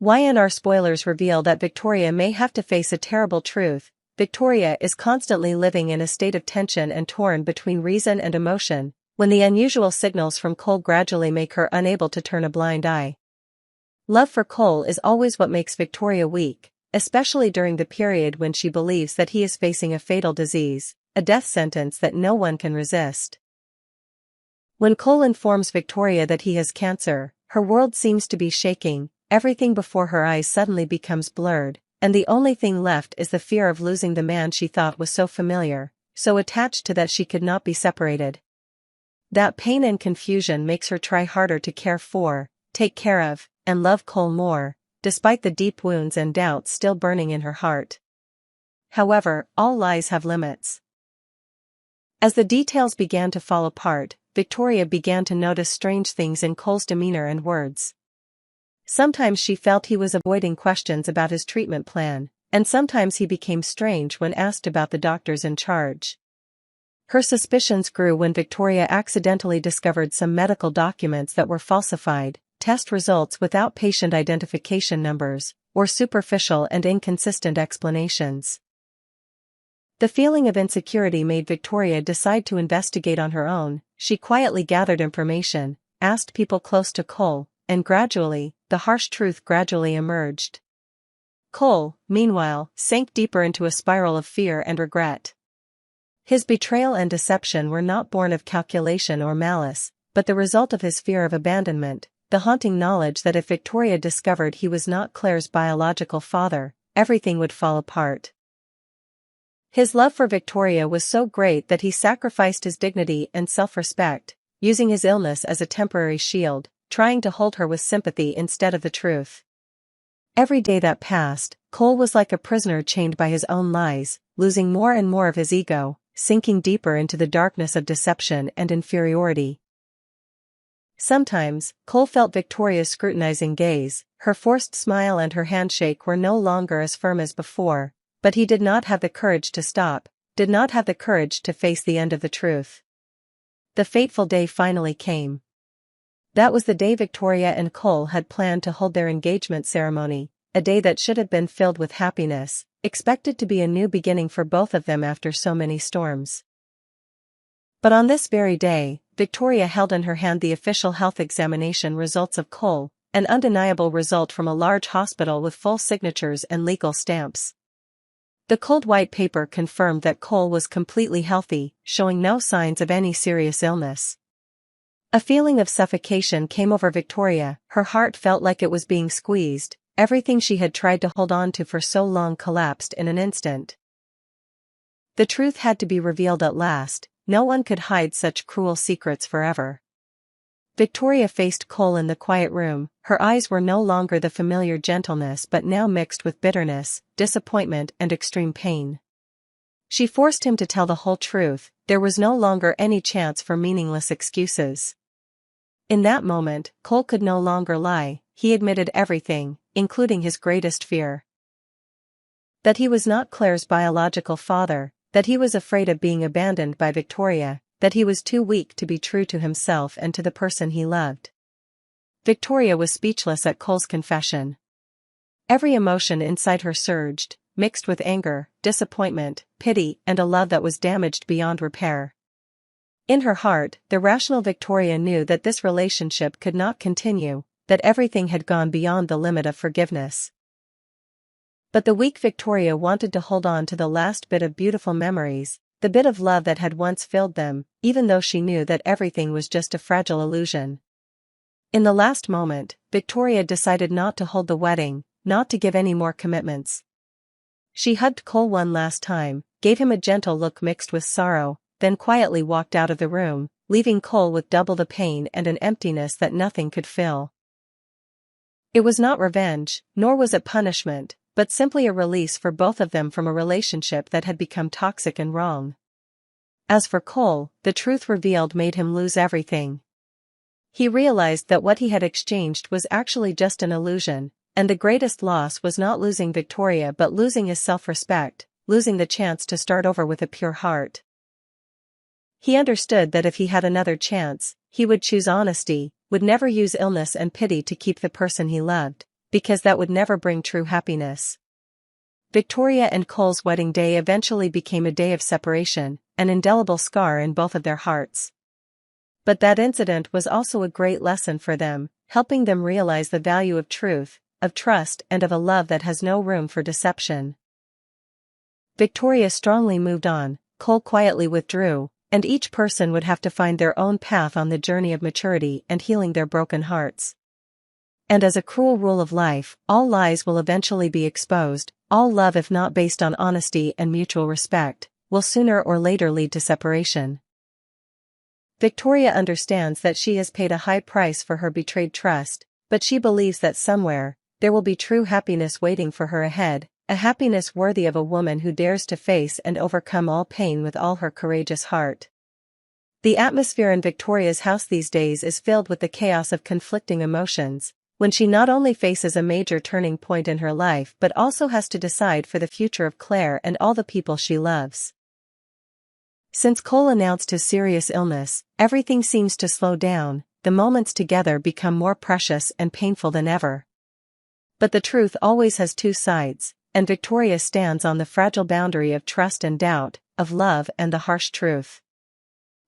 YNR spoilers reveal that Victoria may have to face a terrible truth. Victoria is constantly living in a state of tension and torn between reason and emotion, when the unusual signals from Cole gradually make her unable to turn a blind eye. Love for Cole is always what makes Victoria weak, especially during the period when she believes that he is facing a fatal disease, a death sentence that no one can resist. When Cole informs Victoria that he has cancer, her world seems to be shaking, everything before her eyes suddenly becomes blurred, and the only thing left is the fear of losing the man she thought was so familiar, so attached to that she could not be separated. That pain and confusion makes her try harder to care for, take care of, and love Cole more, despite the deep wounds and doubts still burning in her heart. However, all lies have limits. As the details began to fall apart, Victoria began to notice strange things in Cole's demeanor and words. Sometimes she felt he was avoiding questions about his treatment plan, and sometimes he became strange when asked about the doctors in charge. Her suspicions grew when Victoria accidentally discovered some medical documents that were falsified, test results without patient identification numbers, or superficial and inconsistent explanations. The feeling of insecurity made Victoria decide to investigate on her own. She quietly gathered information, asked people close to Cole, and gradually, the harsh truth gradually emerged. Cole, meanwhile, sank deeper into a spiral of fear and regret. His betrayal and deception were not born of calculation or malice, but the result of his fear of abandonment, the haunting knowledge that if Victoria discovered he was not Claire's biological father, everything would fall apart. His love for Victoria was so great that he sacrificed his dignity and self-respect, using his illness as a temporary shield, trying to hold her with sympathy instead of the truth. Every day that passed, Cole was like a prisoner chained by his own lies, losing more and more of his ego, sinking deeper into the darkness of deception and inferiority. Sometimes, Cole felt Victoria's scrutinizing gaze, her forced smile and her handshake were no longer as firm as before, but he did not have the courage to stop, did not have the courage to face the end of the truth. The fateful day finally came. That was the day Victoria and Cole had planned to hold their engagement ceremony, a day that should have been filled with happiness, expected to be a new beginning for both of them after so many storms. But on this very day, Victoria held in her hand the official health examination results of Cole, an undeniable result from a large hospital with full signatures and legal stamps. The cold white paper confirmed that Cole was completely healthy, showing no signs of any serious illness. A feeling of suffocation came over Victoria, her heart felt like it was being squeezed, everything she had tried to hold on to for so long collapsed in an instant. The truth had to be revealed at last, no one could hide such cruel secrets forever. Victoria faced Cole in the quiet room, her eyes were no longer the familiar gentleness but now mixed with bitterness, disappointment and extreme pain. She forced him to tell the whole truth, there was no longer any chance for meaningless excuses. In that moment, Cole could no longer lie, he admitted everything, including his greatest fear. That he was not Claire's biological father, that he was afraid of being abandoned by Victoria, that he was too weak to be true to himself and to the person he loved. Victoria was speechless at Cole's confession. Every emotion inside her surged, mixed with anger, disappointment, pity, and a love that was damaged beyond repair. In her heart, the rational Victoria knew that this relationship could not continue, that everything had gone beyond the limit of forgiveness. But the weak Victoria wanted to hold on to the last bit of beautiful memories, the bit of love that had once filled them, even though she knew that everything was just a fragile illusion. In the last moment, Victoria decided not to hold the wedding, not to give any more commitments. She hugged Cole one last time, gave him a gentle look mixed with sorrow, then quietly walked out of the room, leaving Cole with double the pain and an emptiness that nothing could fill. It was not revenge, nor was it punishment, but simply a release for both of them from a relationship that had become toxic and wrong. As for Cole, the truth revealed made him lose everything. He realized that what he had exchanged was actually just an illusion, and the greatest loss was not losing Victoria but losing his self-respect, losing the chance to start over with a pure heart. He understood that if he had another chance, he would choose honesty, would never use illness and pity to keep the person he loved, because that would never bring true happiness. Victoria and Cole's wedding day eventually became a day of separation, an indelible scar in both of their hearts. But that incident was also a great lesson for them, helping them realize the value of truth, of trust, and of a love that has no room for deception. Victoria strongly moved on, Cole quietly withdrew, and each person would have to find their own path on the journey of maturity and healing their broken hearts. And as a cruel rule of life, all lies will eventually be exposed, all love, if not based on honesty and mutual respect, will sooner or later lead to separation. Victoria understands that she has paid a high price for her betrayed trust, but she believes that somewhere, there will be true happiness waiting for her ahead, a happiness worthy of a woman who dares to face and overcome all pain with all her courageous heart. The atmosphere in Victoria's house these days is filled with the chaos of conflicting emotions, when she not only faces a major turning point in her life but also has to decide for the future of Claire and all the people she loves. Since Cole announced his serious illness, everything seems to slow down, the moments together become more precious and painful than ever. But the truth always has two sides, and Victoria stands on the fragile boundary of trust and doubt, of love and the harsh truth.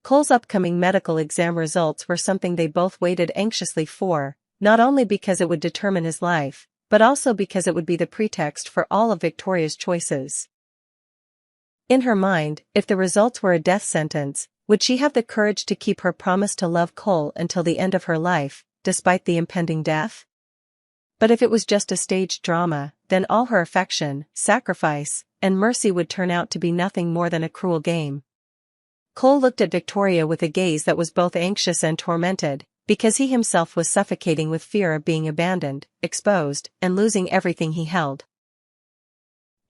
Cole's upcoming medical exam results were something they both waited anxiously for, not only because it would determine his life, but also because it would be the pretext for all of Victoria's choices. In her mind, if the results were a death sentence, would she have the courage to keep her promise to love Cole until the end of her life, despite the impending death? But if it was just a staged drama, then all her affection, sacrifice, and mercy would turn out to be nothing more than a cruel game. Cole looked at Victoria with a gaze that was both anxious and tormented, because he himself was suffocating with fear of being abandoned, exposed, and losing everything he held.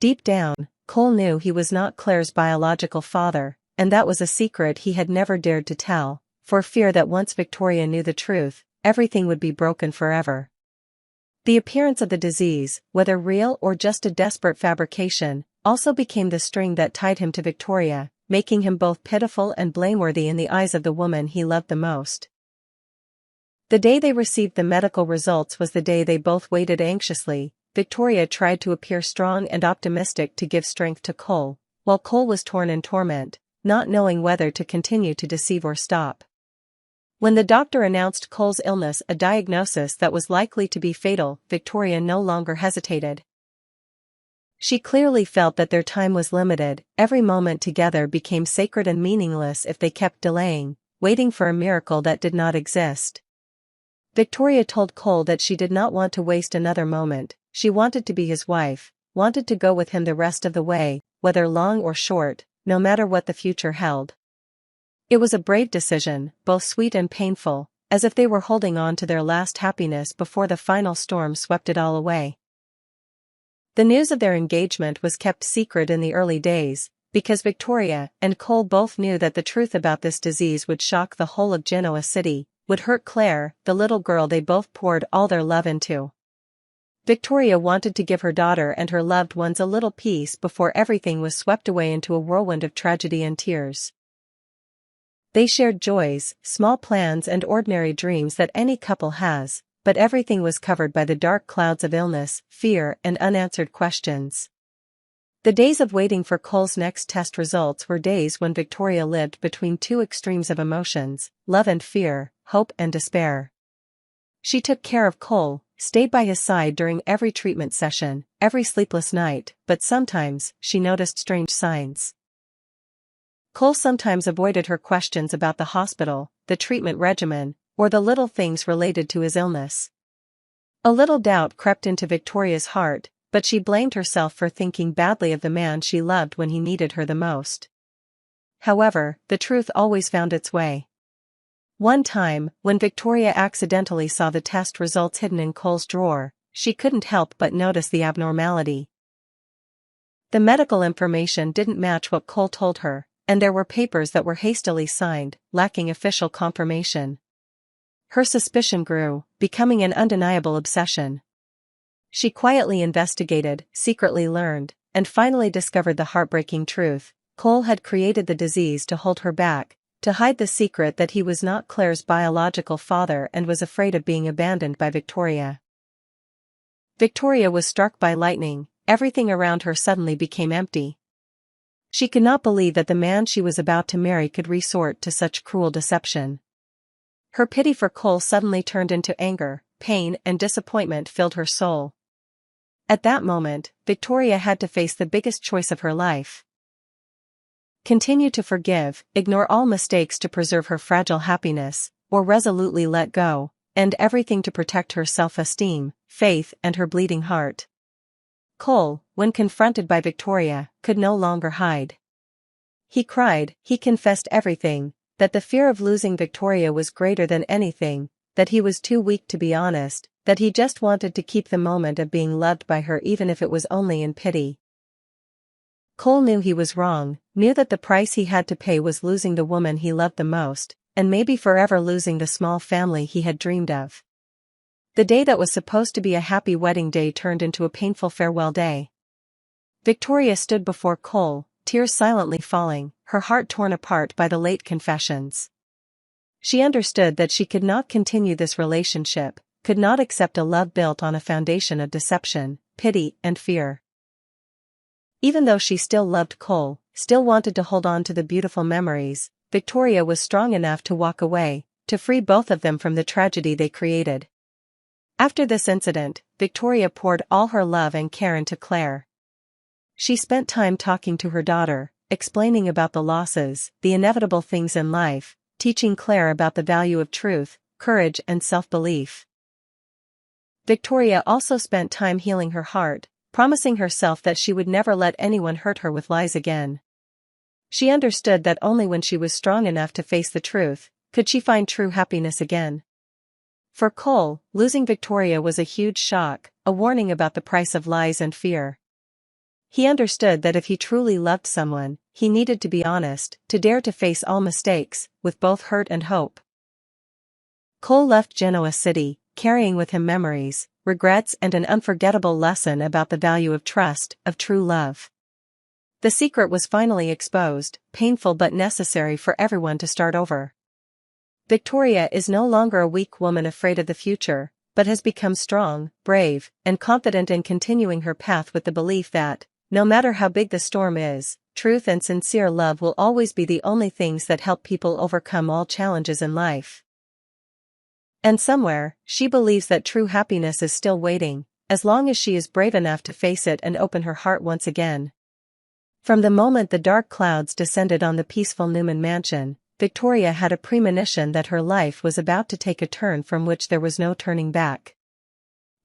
Deep down, Cole knew he was not Claire's biological father, and that was a secret he had never dared to tell, for fear that once Victoria knew the truth, everything would be broken forever. The appearance of the disease, whether real or just a desperate fabrication, also became the string that tied him to Victoria, making him both pitiful and blameworthy in the eyes of the woman he loved the most. The day they received the medical results was the day they both waited anxiously. Victoria tried to appear strong and optimistic to give strength to Cole, while Cole was torn in torment, not knowing whether to continue to deceive or stop. When the doctor announced Cole's illness, a diagnosis that was likely to be fatal, Victoria no longer hesitated. She clearly felt that their time was limited, every moment together became sacred and meaningless if they kept delaying, waiting for a miracle that did not exist. Victoria told Cole that she did not want to waste another moment. She wanted to be his wife, wanted to go with him the rest of the way, whether long or short, no matter what the future held. It was a brave decision, both sweet and painful, as if they were holding on to their last happiness before the final storm swept it all away. The news of their engagement was kept secret in the early days, because Victoria and Cole both knew that the truth about this disease would shock the whole of Genoa City, would hurt Claire, the little girl they both poured all their love into. Victoria wanted to give her daughter and her loved ones a little peace before everything was swept away into a whirlwind of tragedy and tears. They shared joys, small plans and ordinary dreams that any couple has, but everything was covered by the dark clouds of illness, fear, and unanswered questions. The days of waiting for Cole's next test results were days when Victoria lived between two extremes of emotions, love and fear, hope and despair. She took care of Cole, stayed by his side during every treatment session, every sleepless night, but sometimes, she noticed strange signs. Cole sometimes avoided her questions about the hospital, the treatment regimen, or the little things related to his illness. A little doubt crept into Victoria's heart, but she blamed herself for thinking badly of the man she loved when he needed her the most. However, the truth always found its way. One time, when Victoria accidentally saw the test results hidden in Cole's drawer, she couldn't help but notice the abnormality. The medical information didn't match what Cole told her, and there were papers that were hastily signed, lacking official confirmation. Her suspicion grew, becoming an undeniable obsession. She quietly investigated, secretly learned, and finally discovered the heartbreaking truth. Cole had created the disease to hold her back, to hide the secret that he was not Claire's biological father and was afraid of being abandoned by Victoria. Victoria was struck by lightning. Everything around her suddenly became empty. She could not believe that the man she was about to marry could resort to such cruel deception. Her pity for Cole suddenly turned into anger, pain and disappointment filled her soul. At that moment, Victoria had to face the biggest choice of her life. Continue to forgive, ignore all mistakes to preserve her fragile happiness, or resolutely let go, end everything to protect her self-esteem, faith and her bleeding heart. Cole, when confronted by Victoria, could no longer hide. He cried, he confessed everything, that the fear of losing Victoria was greater than anything, that he was too weak to be honest, that he just wanted to keep the moment of being loved by her even if it was only in pity. Cole knew he was wrong, knew that the price he had to pay was losing the woman he loved the most, and maybe forever losing the small family he had dreamed of. The day that was supposed to be a happy wedding day turned into a painful farewell day. Victoria stood before Cole, tears silently falling, her heart torn apart by the late confessions. She understood that she could not continue this relationship, could not accept a love built on a foundation of deception, pity and fear. Even though she still loved Cole, still wanted to hold on to the beautiful memories, Victoria was strong enough to walk away, to free both of them from the tragedy they created. After this incident, Victoria poured all her love and care into Claire. She spent time talking to her daughter, explaining about the losses, the inevitable things in life, teaching Claire about the value of truth, courage and self-belief. Victoria also spent time healing her heart, promising herself that she would never let anyone hurt her with lies again. She understood that only when she was strong enough to face the truth, could she find true happiness again. For Cole, losing Victoria was a huge shock, a warning about the price of lies and fear. He understood that if he truly loved someone, he needed to be honest, to dare to face all mistakes, with both hurt and hope. Cole left Genoa City, carrying with him memories, regrets and an unforgettable lesson about the value of trust, of true love. The secret was finally exposed, painful but necessary for everyone to start over. Victoria is no longer a weak woman afraid of the future, but has become strong, brave, and confident in continuing her path with the belief that, no matter how big the storm is, truth and sincere love will always be the only things that help people overcome all challenges in life. And somewhere, she believes that true happiness is still waiting, as long as she is brave enough to face it and open her heart once again. From the moment the dark clouds descended on the peaceful Newman mansion, Victoria had a premonition that her life was about to take a turn from which there was no turning back.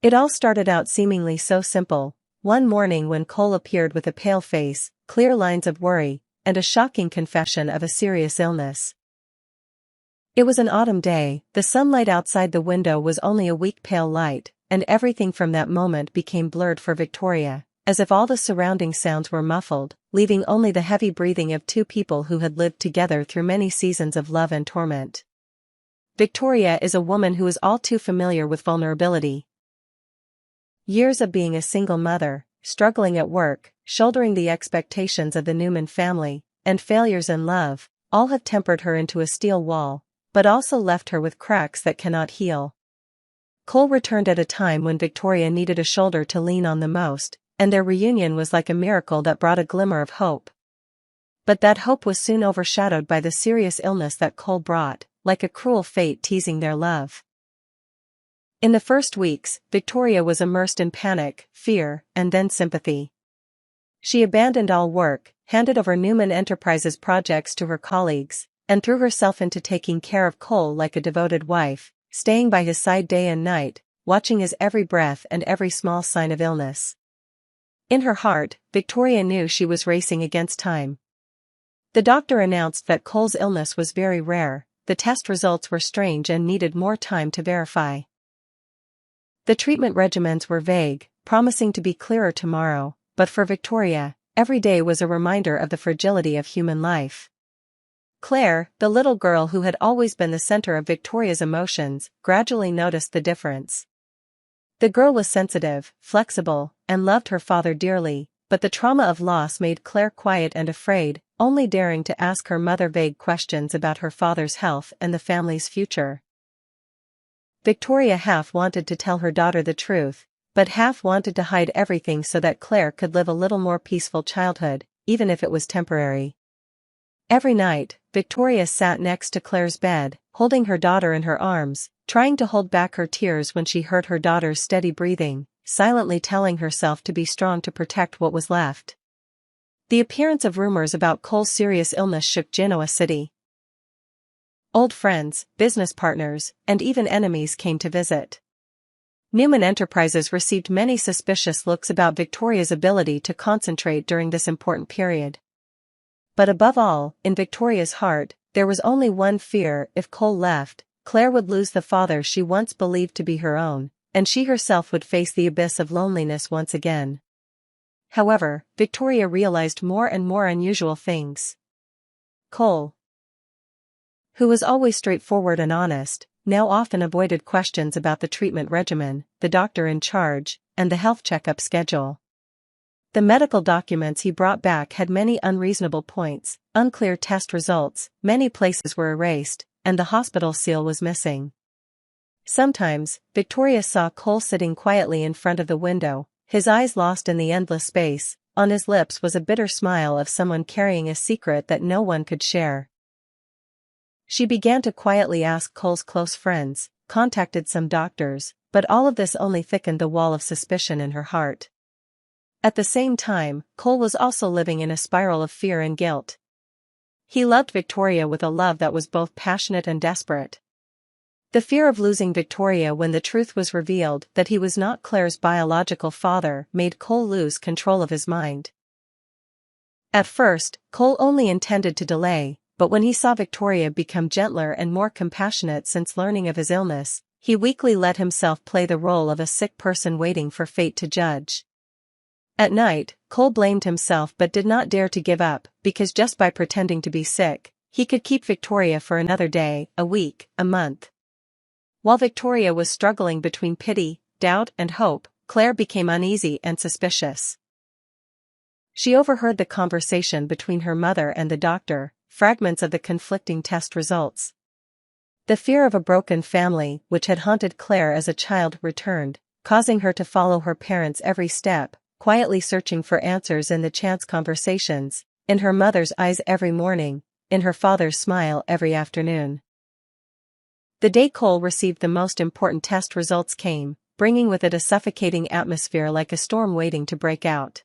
It all started out seemingly so simple, one morning when Cole appeared with a pale face, clear lines of worry, and a shocking confession of a serious illness. It was an autumn day, the sunlight outside the window was only a weak pale light, and everything from that moment became blurred for Victoria, as if all the surrounding sounds were muffled, leaving only the heavy breathing of two people who had lived together through many seasons of love and torment. Victoria is a woman who is all too familiar with vulnerability. Years of being a single mother, struggling at work, shouldering the expectations of the Newman family, and failures in love, all have tempered her into a steel wall, but also left her with cracks that cannot heal. Cole returned at a time when Victoria needed a shoulder to lean on the most, and their reunion was like a miracle that brought a glimmer of hope. But that hope was soon overshadowed by the serious illness that Cole brought, like a cruel fate teasing their love. In the first weeks, Victoria was immersed in panic, fear, and then sympathy. She abandoned all work, handed over Newman Enterprises projects to her colleagues, and threw herself into taking care of Cole like a devoted wife, staying by his side day and night, watching his every breath and every small sign of illness. In her heart, Victoria knew she was racing against time. The doctor announced that Cole's illness was very rare, the test results were strange and needed more time to verify. The treatment regimens were vague, promising to be clearer tomorrow, but for Victoria, every day was a reminder of the fragility of human life. Claire, the little girl who had always been the center of Victoria's emotions, gradually noticed the difference. The girl was sensitive, flexible, and loved her father dearly, but the trauma of loss made Claire quiet and afraid, only daring to ask her mother vague questions about her father's health and the family's future. Victoria half wanted to tell her daughter the truth, but half wanted to hide everything so that Claire could live a little more peaceful childhood, even if it was temporary. Every night, Victoria sat next to Claire's bed, holding her daughter in her arms, trying to hold back her tears when she heard her daughter's steady breathing, silently telling herself to be strong to protect what was left. The appearance of rumors about Cole's serious illness shook Genoa City. Old friends, business partners, and even enemies came to visit. Newman Enterprises received many suspicious looks about Victoria's ability to concentrate during this important period. But above all, in Victoria's heart, there was only one fear: if Cole left, Claire would lose the father she once believed to be her own, and she herself would face the abyss of loneliness once again. However, Victoria realized more and more unusual things. Cole, who was always straightforward and honest, now often avoided questions about the treatment regimen, the doctor in charge, and the health checkup schedule. The medical documents he brought back had many unreasonable points, unclear test results, many places were erased, and the hospital seal was missing. Sometimes, Victoria saw Cole sitting quietly in front of the window, his eyes lost in the endless space. On his lips was a bitter smile of someone carrying a secret that no one could share. She began to quietly ask Cole's close friends, contacted some doctors, but all of this only thickened the wall of suspicion in her heart. At the same time, Cole was also living in a spiral of fear and guilt. He loved Victoria with a love that was both passionate and desperate. The fear of losing Victoria when the truth was revealed that he was not Claire's biological father made Cole lose control of his mind. At first, Cole only intended to delay, but when he saw Victoria become gentler and more compassionate since learning of his illness, he weakly let himself play the role of a sick person waiting for fate to judge. At night, Cole blamed himself but did not dare to give up, because just by pretending to be sick, he could keep Victoria for another day, a week, a month. While Victoria was struggling between pity, doubt, and hope, Claire became uneasy and suspicious. She overheard the conversation between her mother and the doctor, fragments of the conflicting test results. The fear of a broken family, which had haunted Claire as a child, returned, causing her to follow her parents every step, quietly searching for answers in the chance conversations, in her mother's eyes every morning, in her father's smile every afternoon. The day Cole received the most important test results came, bringing with it a suffocating atmosphere like a storm waiting to break out.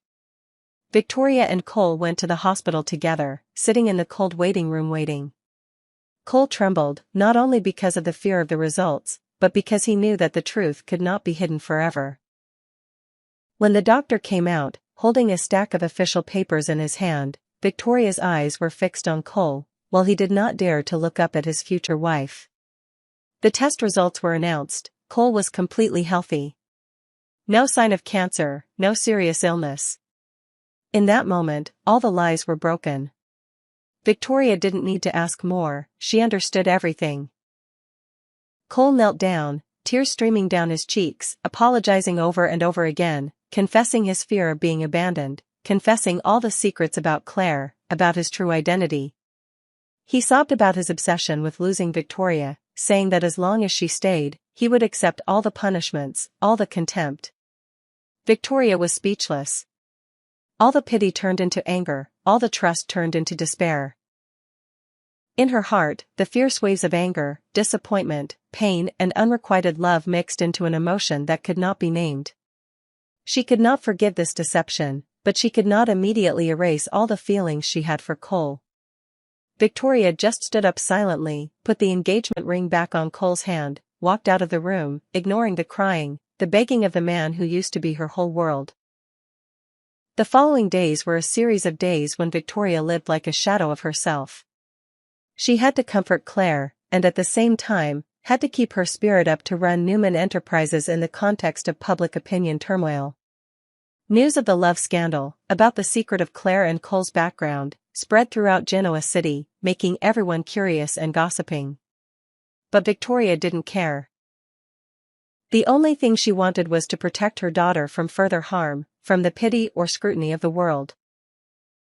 Victoria and Cole went to the hospital together, sitting in the cold waiting room waiting. Cole trembled, not only because of the fear of the results, but because he knew that the truth could not be hidden forever. When the doctor came out, holding a stack of official papers in his hand, Victoria's eyes were fixed on Cole, while he did not dare to look up at his future wife. The test results were announced. Cole was completely healthy. No sign of cancer, no serious illness. In that moment, all the lies were broken. Victoria didn't need to ask more, she understood everything. Cole knelt down, tears streaming down his cheeks, apologizing over and over again, confessing his fear of being abandoned, confessing all the secrets about Claire, about his true identity. He sobbed about his obsession with losing Victoria, saying that as long as she stayed, he would accept all the punishments, all the contempt. Victoria was speechless. All the pity turned into anger, all the trust turned into despair. In her heart, the fierce waves of anger, disappointment, pain, and unrequited love mixed into an emotion that could not be named. She could not forgive this deception, but she could not immediately erase all the feelings she had for Cole. Victoria just stood up silently, put the engagement ring back on Cole's hand, walked out of the room, ignoring the crying, the begging of the man who used to be her whole world. The following days were a series of days when Victoria lived like a shadow of herself. She had to comfort Claire, and at the same time, had to keep her spirit up to run Newman Enterprises in the context of public opinion turmoil. News of the love scandal, about the secret of Claire and Cole's background, spread throughout Genoa City, making everyone curious and gossiping. But Victoria didn't care. The only thing she wanted was to protect her daughter from further harm, from the pity or scrutiny of the world.